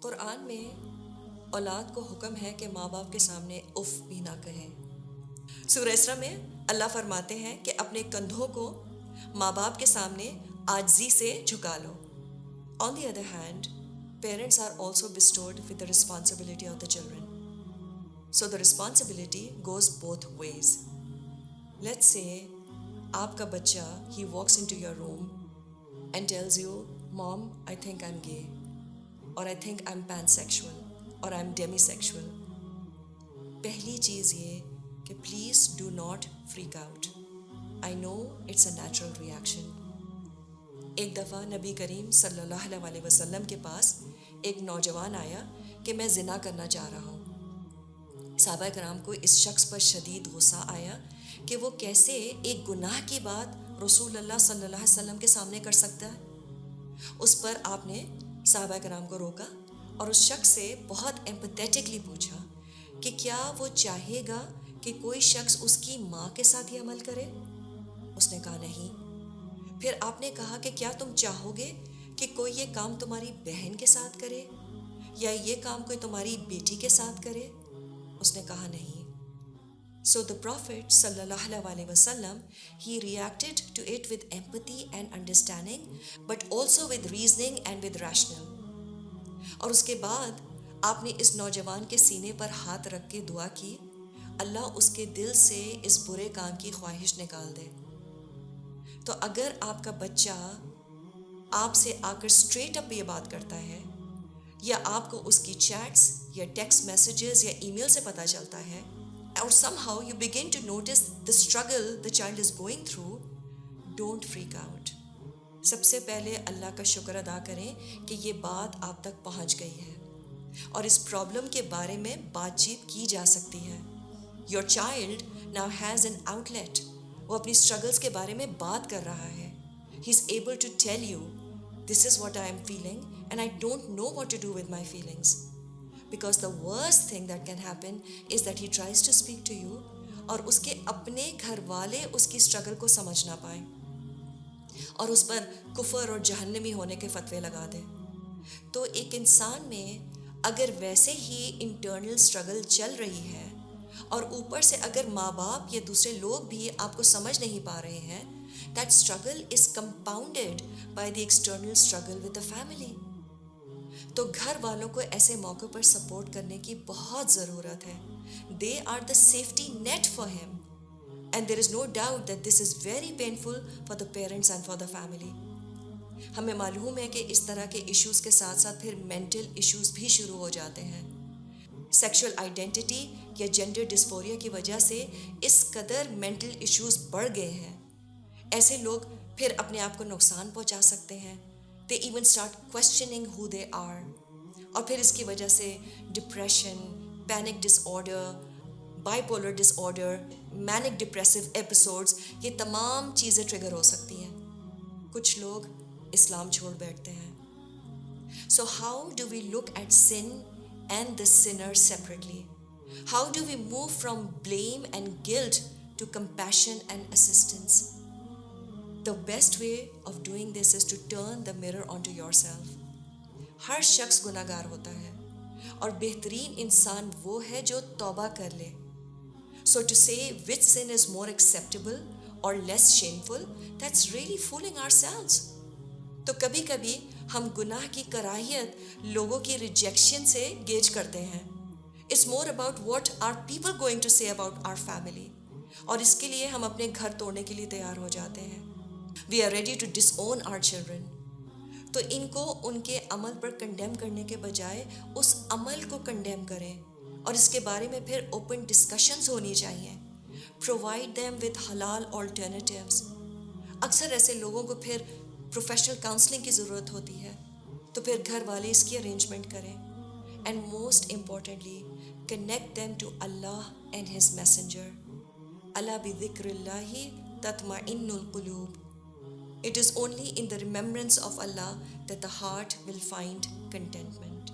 कुरान में औलाद को हुक्म है कि माँ बाप के सामने उफ भी ना कहें। सूरह इसरा में अल्लाह फरमाते हैं कि अपने कंधों को माँ बाप के सामने आजिज़ी से झुका लो। On the other hand, parents are also bestowed with the responsibility of the children. So the responsibility goes both ways. Let's say आपका बच्चा he walks into your room and tells you, Mom, I think I'm gay, or I think I'm pansexual, or I'm demisexual. पहली चीज़ ये कि please do not freak out. I know it's a natural reaction. एक दफ़ा नबी करीम सल्लल्लाहु अलैहि वसल्लम के पास एक नौजवान आया कि मैं ज़िना करना चाह रहा हूँ। सहाबा कराम को इस शख्स पर शदीद गुस्सा आया कि वो कैसे एक गुनाह की बात रसूल अल्लाह सल्लल्लाहु अलैहि वसल्लम के सामने कर सकता है। उस पर आपने सहाबा कराम को रोका और उस शख्स से बहुत एम्पैथेटिकली पूछा कि क्या वो चाहेगा कि कोई शख्स उसकी माँ के साथ ही अमल करे। उसने कहा नहीं। फिर आपने कहा कि क्या तुम चाहोगे कि कोई ये काम तुम्हारी बहन के साथ करे या ये काम कोई तुम्हारी बेटी के साथ करे। उसने कहा नहीं। So the Prophet sallallahu alaihi wasallam, he reacted to it with empathy and understanding, but also with reasoning and with rational. और उसके बाद आपने इस नौजवान के सीने पर हाथ रख के दुआ की, अल्लाह उसके दिल से इस बुरे काम की ख्वाहिश निकाल दे। तो अगर आपका बच्चा आपसे आकर स्ट्रेट अप ये बात करता है या आपको उसकी चैट्स या टेक्स्ट मैसेजेस या ईमेल से पता चलता है, or somehow you begin to notice the struggle the child is going through, don't freak out. सबसे पहले अल्लाह का शुक्र अदा करें कि ये बात आप तक पहुंच गई है और इस प्रॉब्लम के बारे में बातचीत की जा सकती है। Your child now has an outlet. वो अपनी struggles के बारे में बात कर रहा है। He's able to tell you, this is what I am feeling and I don't know what to do with my feelings. Because the worst thing that can happen is that he tries to speak to you और उसके अपने घर वाले उसकी struggle को समझ ना पाए और उस पर कुफर और जहन्नमी होने के फतवे लगा दे। तो एक इंसान में अगर वैसे ही इंटरनल स्ट्रगल चल रही है और ऊपर से अगर माँ बाप या दूसरे लोग भी आपको समझ नहीं पा रहे हैं, that struggle is compounded by the external struggle with the family. तो घर वालों को ऐसे मौक़ों पर सपोर्ट करने की बहुत ज़रूरत है। They are the safety net for him, and there is no doubt that this is very painful for the parents and for the family. हमें मालूम है कि इस तरह के इश्यूज़ के साथ साथ फिर मेंटल इश्यूज़ भी शुरू हो जाते हैं। सेक्सुअल आइडेंटिटी या जेंडर डिस्फोरिया की वजह से इस कदर मेंटल इश्यूज़ बढ़ गए हैं। ऐसे लोग फिर अपने आप को नुकसान पहुंचा सकते हैं। They even start questioning who they are. और फिर इसकी वजह से depression, panic disorder, bipolar disorder, manic depressive episodes, ये तमाम चीज़ें ट्रिगर हो सकती हैं। कुछ लोग इस्लाम छोड़ बैठते हैं। So how do we look at sin and the sinner separately? How do we move from blame and guilt to compassion and assistance? The best way of doing this is to turn the mirror onto yourself. हर शख्स गुनाहगार होता है और बेहतरीन इंसान वो है जो तौबा कर ले। So to say which sin is more acceptable or less shameful, that's really fooling ourselves. तो कभी कभी हम गुनाह की कराहियत लोगों की रिजेक्शन से गेज करते हैं। It's more about what are people going to say about our family. और इसके लिए हम अपने घर तोड़ने के लिए तैयार हो जाते हैं। We are ready to disown our children. तो इनको उनके अमल पर कंडेम करने के बजाय उस अमल को कंडेम करें और इसके बारे में फिर ओपन डिस्कशंस होनी चाहिए। Provide them with halal alternatives. अक्सर ऐसे लोगों को फिर प्रोफेशनल काउंसलिंग की ज़रूरत होती है, तो फिर घर वाले इसकी अरेंजमेंट करें। And most importantly, connect them to Allah and His Messenger. Allah bi dhikrillahi tatma'innul qulub. It is only in the remembrance of Allah that the heart will find contentment.